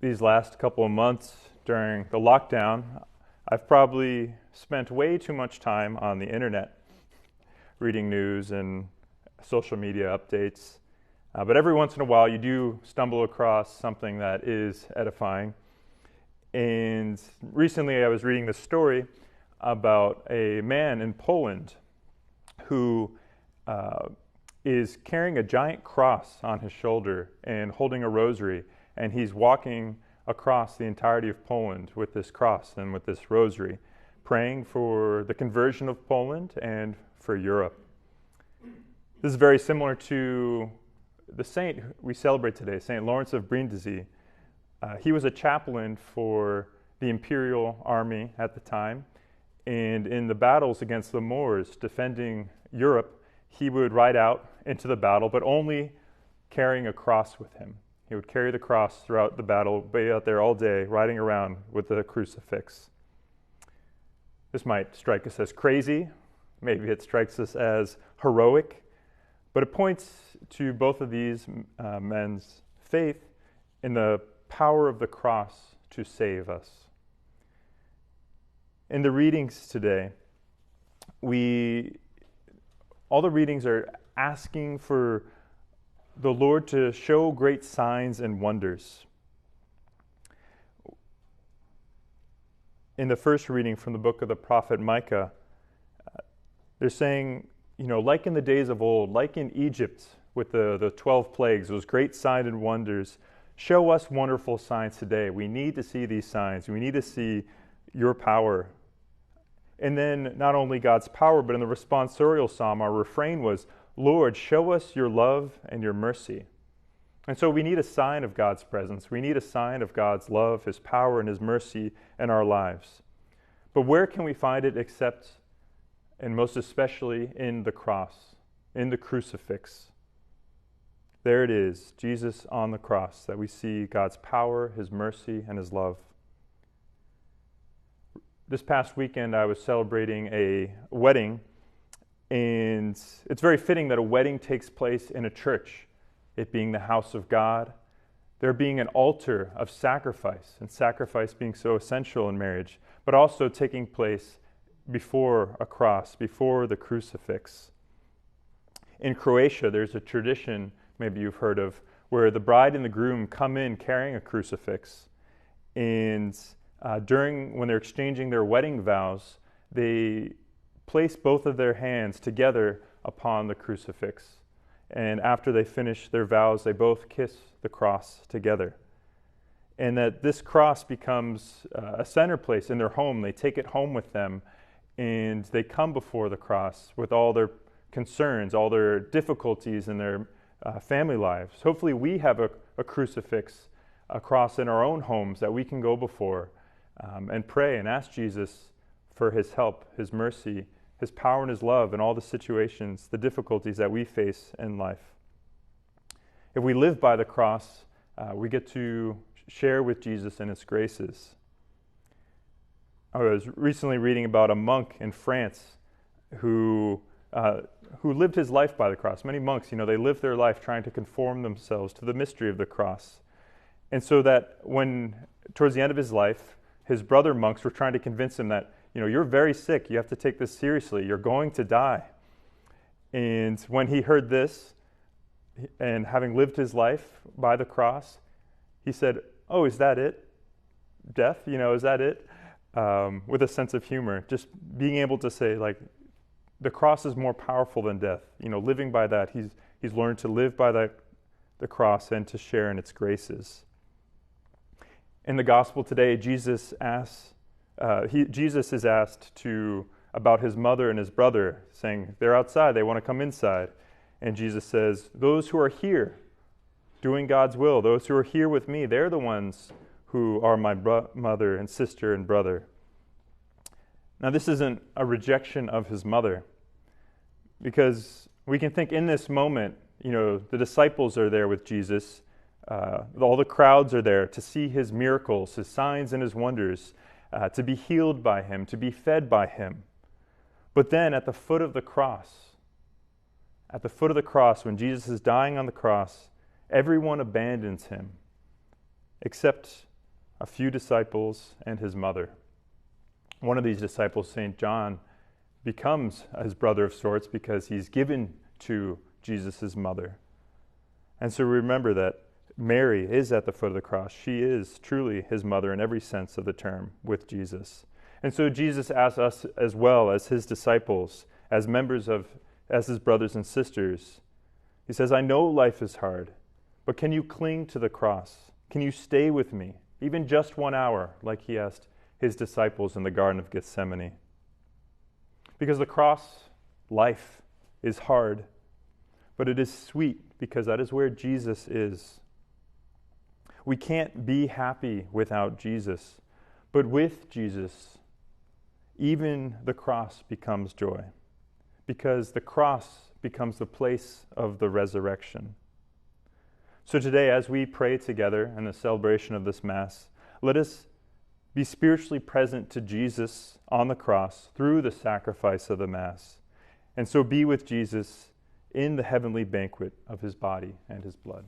these last couple of months during the lockdown, I've probably spent way too much time on the internet, reading news and social media updates. But every once in a while, you do stumble across something that is edifying. And recently, I was reading this story about a man in Poland who is carrying a giant cross on his shoulder and holding a rosary. And he's walking across the entirety of Poland with this cross and with this rosary, praying for the conversion of Poland and for Europe. This is very similar to the saint we celebrate today, St. Lawrence of Brindisi. He was a chaplain for the imperial army at the time, and in the battles against the Moors defending Europe, he would ride out into the battle, but only carrying a cross with him. He would carry the cross throughout the battle, be out there all day, riding around with the crucifix. This might strike us as crazy. Maybe it strikes us as heroic. But it points to both of these men's faith in the power of the cross to save us. In the readings today, all the readings are asking for the Lord to show great signs and wonders. In the first reading from the book of the prophet Micah, they're saying, like in the days of old, like in Egypt with the 12 plagues, those great signs and wonders, show us wonderful signs today. We need to see these signs. We need to see your power. And then not only God's power, but in the responsorial psalm, our refrain was, Lord, show us your love and your mercy. And so we need a sign of God's presence. We need a sign of God's love, His power, and His mercy in our lives. But where can we find it except, and most especially, in the cross, in the crucifix? There it is, Jesus on the cross, that we see God's power, His mercy, and His love. This past weekend, I was celebrating a wedding. And it's very fitting that a wedding takes place in a church, it being the house of God, there being an altar of sacrifice, and sacrifice being so essential in marriage, but also taking place before a cross, before the crucifix. In Croatia, there's a tradition, maybe you've heard of, where the bride and the groom come in carrying a crucifix. And when they're exchanging their wedding vows, they place both of their hands together upon the crucifix. And after they finish their vows, they both kiss the cross together. And that this cross becomes a center place in their home. They take it home with them, and they come before the cross with all their concerns, all their difficulties in their family lives. Hopefully we have a crucifix, a cross in our own homes that we can go before and pray and ask Jesus for His help, His mercy, His power and His love in all the situations, the difficulties that we face in life. If we live by the cross, we get to share with Jesus and His graces. I was recently reading about a monk in France who lived his life by the cross. Many monks, they live their life trying to conform themselves to the mystery of the cross. And so that towards the end of his life, his brother monks were trying to convince him that, you're very sick. You have to take this seriously. You're going to die. And when he heard this, and having lived his life by the cross, he said, "Oh, is that it? Death? Is that it?" With a sense of humor, just being able to say, the cross is more powerful than death. Living by that, he's learned to live by the cross and to share in its graces. In the gospel today, Jesus is asked about his mother and his brother, saying, they're outside, they want to come inside. And Jesus says, those who are here doing God's will, those who are here with me, they're the ones who are my mother and sister and brother. Now, this isn't a rejection of his mother, because we can think in this moment, the disciples are there with Jesus, all the crowds are there to see his miracles, his signs and his wonders, to be healed by him, to be fed by him. But then at the foot of the cross, when Jesus is dying on the cross, everyone abandons him, except a few disciples, and his mother. One of these disciples, St. John, becomes his brother of sorts because he's given to Jesus' mother. And so remember that Mary is at the foot of the cross. She is truly his mother in every sense of the term with Jesus. And so Jesus asks us as well as his disciples, as his brothers and sisters. He says, I know life is hard, but can you cling to the cross? Can you stay with me, even just 1 hour, like he asked his disciples in the Garden of Gethsemane? Because the cross, life, is hard, but it is sweet because that is where Jesus is. We can't be happy without Jesus, but with Jesus, even the cross becomes joy, because the cross becomes the place of the resurrection. So today, as we pray together in the celebration of this Mass, let us be spiritually present to Jesus on the cross through the sacrifice of the Mass, and so be with Jesus in the heavenly banquet of his body and his blood.